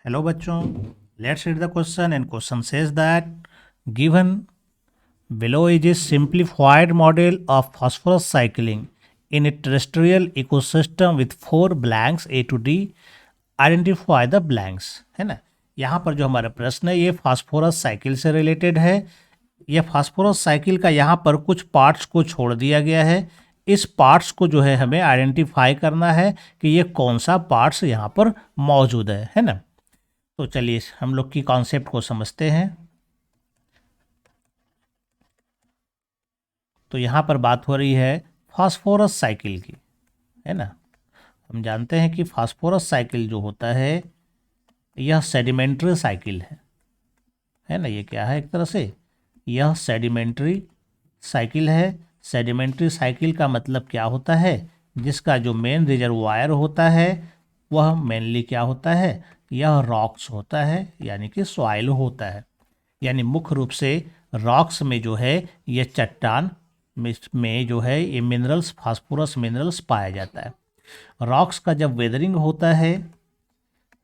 Hello बच्चों, let's read the question and question says that given below is a simplified model of phosphorus cycling in a terrestrial ecosystem with 4 blanks A to D. Identify the blanks, है ना। यहाँ पर जो हमारा प्रश्न है ये फास्फोरस साइकिल से रिलेटेड है। यह फास्फोरस साइकिल का यहाँ पर कुछ पार्ट्स को छोड़ दिया गया है। इस पार्ट्स को जो है हमें आइडेंटिफाई करना है कि ये कौन सा पार्ट्स यहाँ पर मौजूद है ना। तो चलिए हम लोग की कॉन्सेप्ट को समझते हैं। तो यहाँ पर बात हो रही है फास्फोरस साइकिल की, है ना। हम जानते हैं कि फास्फोरस साइकिल जो होता है यह सेडिमेंट्री साइकिल है ना। ये क्या है, एक तरह से यह सेडिमेंट्री साइकिल है। सेडिमेंट्री साइकिल का मतलब क्या होता है, जिसका जो मेन रिजर्वायर होता है वह मेनली क्या होता है, यह रॉक्स होता है, यानी कि सॉइल होता है। यानी मुख्य रूप से रॉक्स में जो है यह चट्टान में जो है ये मिनरल्स, फास्फोरस मिनरल्स पाया जाता है। रॉक्स का जब वेदरिंग होता है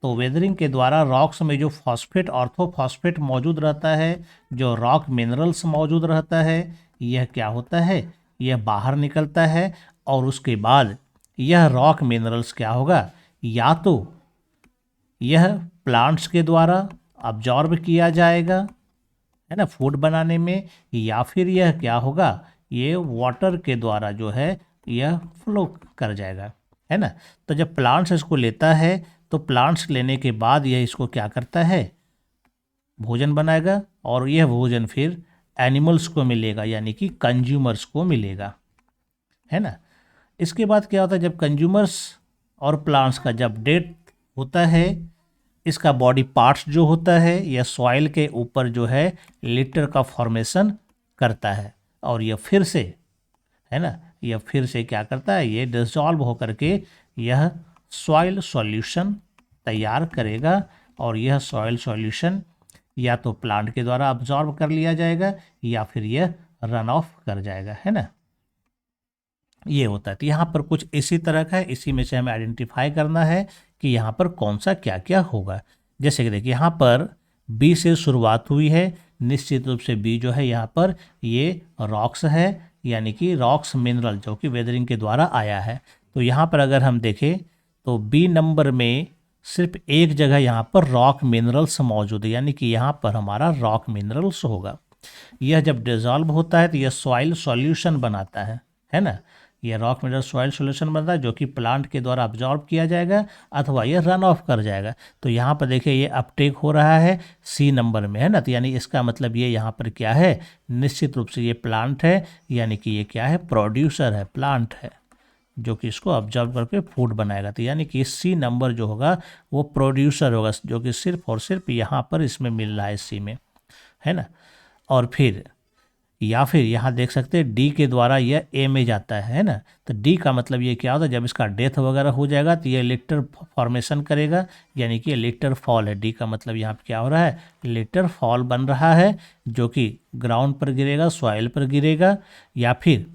तो वेदरिंग के द्वारा रॉक्स में जो फॉस्फेट, ऑर्थोफॉस्फेट मौजूद रहता है, जो रॉक मिनरल्स मौजूद रहता है, यह क्या होता है, यह बाहर निकलता है। और उसके बाद यह रॉक मिनरल्स क्या होगा, या तो यह प्लांट्स के द्वारा अब्जॉर्ब किया जाएगा, है ना, फूड बनाने में, या फिर यह क्या होगा, ये वाटर के द्वारा जो है यह फ्लो कर जाएगा, है ना। तो जब प्लांट्स इसको लेता है तो प्लांट्स लेने के बाद यह इसको क्या करता है, भोजन बनाएगा, और यह भोजन फिर एनिमल्स को मिलेगा, यानी कि कंज्यूमर्स को मिलेगा, है ना। इसके बाद क्या होता है, जब कंज्यूमर्स और प्लांट्स का जब डेथ होता है, इसका बॉडी पार्ट्स जो होता है यह सॉइल के ऊपर जो है लिटर का फॉर्मेशन करता है, और यह फिर से, है ना, यह फिर से क्या करता है, ये डिसॉल्व होकर के यह सॉइल सॉल्यूशन तैयार करेगा। और यह सॉइल सॉल्यूशन या तो प्लांट के द्वारा अब्जॉर्ब कर लिया जाएगा या फिर यह रन ऑफ कर जाएगा, है ना। ये होता है। तो यहाँ पर कुछ इसी तरह का है, इसी में से हमें आइडेंटिफाई करना है कि यहाँ पर कौन सा क्या क्या होगा। जैसे कि देखिए यहाँ पर बी से शुरुआत हुई है, निश्चित रूप से बी जो है यहाँ पर ये रॉक्स है, यानी कि रॉक्स मिनरल जो कि वेदरिंग के द्वारा आया है। तो यहाँ पर अगर हम देखें तो बी नंबर में सिर्फ एक जगह यहाँ पर रॉक मिनरल्स मौजूद है, यानी कि यहाँ पर हमारा रॉक मिनरल्स होगा। यह जब डिजॉल्व होता है तो यह सॉइल सॉल्यूशन बनाता है ना। यह रॉक मिनरल सॉइल सॉल्यूशन बनता है जो कि प्लांट के द्वारा अब्जॉर्ब किया जाएगा अथवा यह रन ऑफ कर जाएगा। तो यहाँ पर देखिए ये अपटेक हो रहा है सी नंबर में, है ना। तो यानी इसका मतलब ये यहाँ पर क्या है, निश्चित रूप से ये प्लांट है, यानी कि ये क्या है, प्रोड्यूसर है, प्लांट है, जो कि इसको ऑब्जर्व करके फूड बनाएगा। तो यानी कि सी नंबर जो होगा वो प्रोड्यूसर होगा, जो कि सिर्फ और सिर्फ यहाँ पर इसमें मिल रहा है सी में, है ना। और फिर या फिर यहाँ देख सकते हैं डी के द्वारा यह ए में जाता है ना। तो डी का मतलब ये क्या होता है, जब इसका डेथ वगैरह हो जाएगा तो ये लिटर फॉर्मेशन करेगा, यानी कि लिटर फॉल है। डी का मतलब यहाँ पे क्या हो रहा है, लिटर फॉल बन रहा है, जो कि ग्राउंड पर गिरेगा, सॉइल पर गिरेगा, या फिर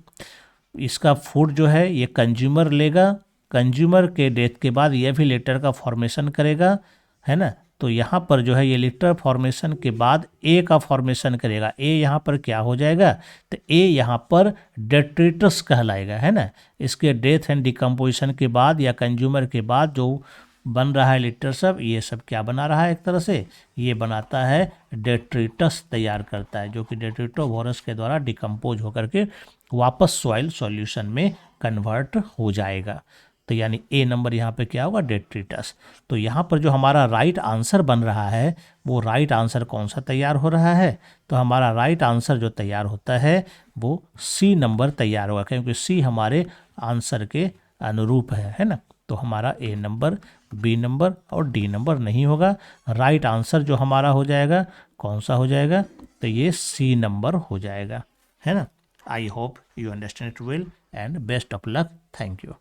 इसका फूड जो है ये कंज्यूमर लेगा, कंज्यूमर के डेथ के बाद यह भी लिटर का फॉर्मेशन करेगा, है ना। तो यहाँ पर जो है ये लिटर फॉर्मेशन के बाद ए का फॉर्मेशन करेगा। ए यहाँ पर क्या हो जाएगा, तो ए यहाँ पर डेट्रिटस कहलाएगा, है ना। इसके डेथ एंड डिकम्पोजिशन के बाद या कंज्यूमर के बाद जो बन रहा है लिटर सब, ये सब क्या बना रहा है, एक तरह से ये बनाता है डेट्रिटस तैयार करता है, जो कि डेट्रिटोवोरस के द्वारा डिकम्पोज होकर के वापस सॉइल सॉल्यूशन में कन्वर्ट हो जाएगा। तो यानी ए नंबर यहाँ पे क्या होगा, डेट्रिटस। तो यहाँ पर जो हमारा राइट आंसर बन रहा है वो राइट आंसर कौन सा तैयार हो रहा है, तो हमारा राइट आंसर जो तैयार होता है वो सी नंबर तैयार होगा, क्योंकि सी हमारे आंसर के अनुरूप है ना। तो हमारा ए नंबर, बी नंबर और डी नंबर नहीं होगा। राइट आंसर जो हमारा हो जाएगा कौन सा हो जाएगा, तो ये सी नंबर हो जाएगा, है ना। I hope you understand it well and best of luck. Thank you.